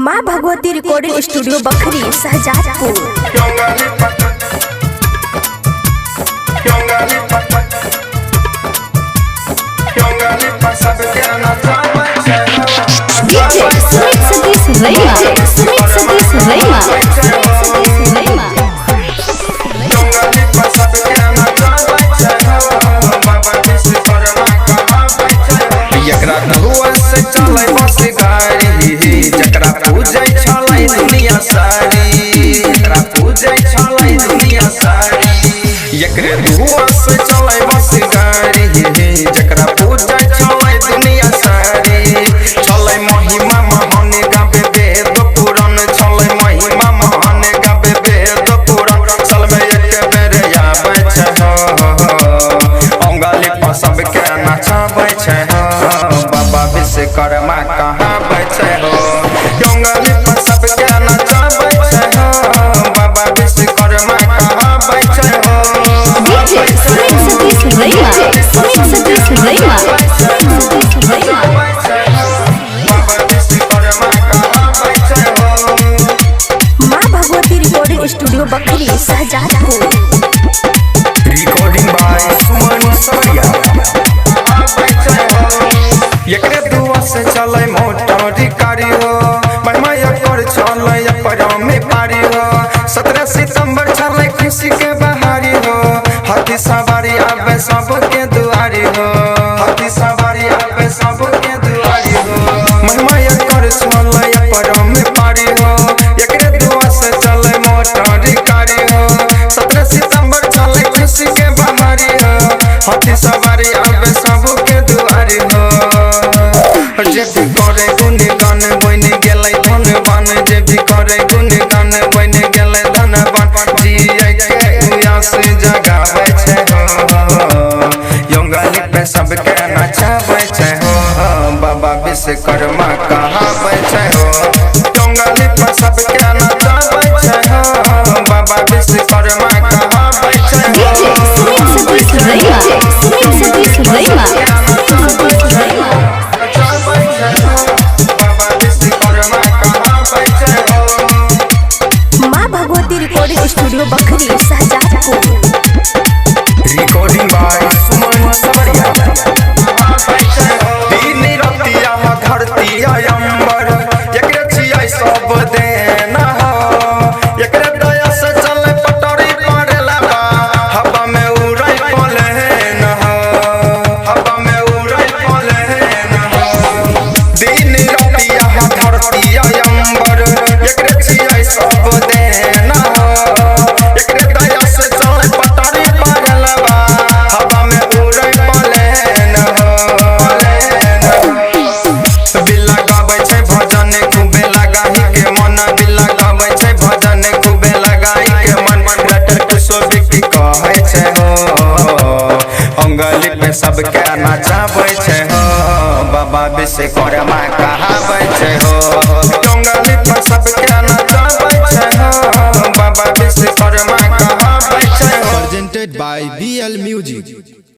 माँ Bhagwati recording studio Bakhri सहजादपुर। जकरा पूजे छलै दुनिया सारी, जकरा पूजे छलै दुनिया सारी, एकरे दुआ से चलै बस गाड़ी। जकरा पूजे छलै दुनिया सारी, छलै महिमा महान गावे वेद पुराण, छलै महिमा महान गावे वेद पुराण। साल में एक बेर आबै छै हो, अंगली पर सबके नचाबै छै हो, बाबा विश्वकर्मा कहाबै छै हो। अंगली पर सबके नचाबै छै हो, बाबा विश्वकर्मा कहाबै छै हो। Maa Bhagwati recording studio Bakhri Sahjadpur. Recording by Suman Sawariya. एकरे दुआ से चलै मोटर गाड़ी हो, महिमा एकर चलै अपरामे पारी हो। 17 सितंबर चलै खुशी के बहारी हो, हाथी सवारी आवे सबके दुआरी हो, हाथी सवारी आवे सबके दुआरी हो। महिमा एकर चलै अपरामे पारी हो, एकरे दुआ से चलै मोटर गाड़ी हो। 17 सितंबर चलै खुशी के बहारी हो, हाथी सवारी आवे सबके दुआरी हो। जे भी करे गुणगान बन गेलै धनवान, जे भी करे गुणगान बन गेलै धनवान। जियै के उयास जगाबै छै हो, अंगली पे सबके नचाबै छै हो, बाबा विश्वकर्मा कहाबै छै हो। अंगली पे सबके नचाबै छै हो, बाबा विश्वकर्मा कहाबै छै हो। Maa Bhagwati recording studio Bakhri Sahjadpur. Recording by Suman Sawariya. दिन रतिया धरती अंबर, एकरे छियै सब देना हो। एकरे दया से चले पटरी पड़ेला बा, हवा में उड़ै पलेन हो, हवा में उड़ै पलेन हो। दिन रतिया धरती अंबर, एकरे छियै सब देना हो। एकरे दया से चले पटरी पड़ेला बा, हवा में उड़ै पलेन हो। बिल्ला गाबै छै भजन खूबे लगाही के मन, बिल्ला गाबै छै भजन खूबे लगाही के मन। लटर कुशो बिक्री कहै छै हो, अंगली पे सबके नचाबै छै हो, बाबा विश्वकर्मा कहाबै छै हो। अंगली पे सबके नचाबै छै हो, बाबा विश्वकर्मा कहाबै छै हो। Presented by BL Music।